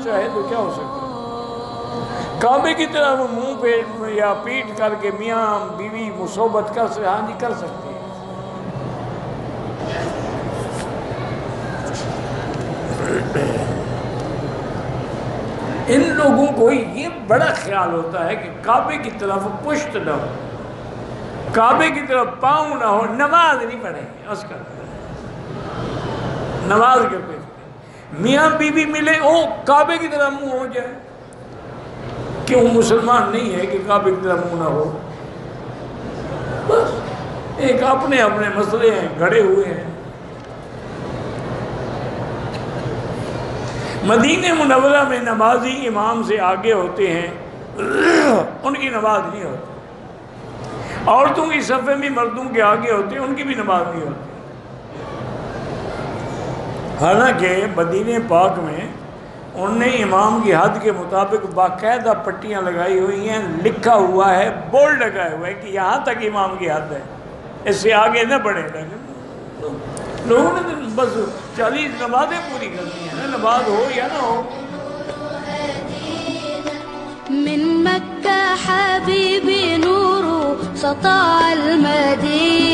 چاہے تو کیا ہو سکتا ہے؟ کعبے کی طرف منہ پہ یا پیٹ کر کے میاں بیوی مصوبت کر سکتے، ہاں جی کر سکتے ہیں۔ ان لوگوں کو یہ بڑا خیال ہوتا ہے کہ کعبے کی طرف پشت نہ ہو، کعبے کی طرف پاؤں نہ ہو، نماز نہیں پڑھیں گے اس کا نماز کے پہ میاں بیوی ملے او کعبے کی طرف منہ ہو جائے، کیوں مسلمان نہیں ہے کہ کعبے کی طرف منہ نہ ہو؟ بس ایک اپنے اپنے مسئلے ہیں گھڑے ہوئے ہیں۔ مدینہ منورہ میں نمازی امام سے آگے ہوتے ہیں، ان کی نماز نہیں ہوتی۔ عورتوں کی صفے میں مردوں کے آگے ہوتے ہیں، ان کی بھی نماز نہیں ہوتی۔ حالانکہ مدینہ پاک میں ان نے امام کی حد کے مطابق باقاعدہ پٹیاں لگائی ہوئی ہیں، لکھا ہوا ہے، بورڈ لگا ہوا ہے کہ یہاں تک امام کی حد ہے، اس سے آگے نہ بڑھے۔ لوگوں نے بس 40 نمازیں پوری کرنی ہیں، نماز ہو یا نہ ہو۔ من مکہ حبیبی نور سطع المدینہ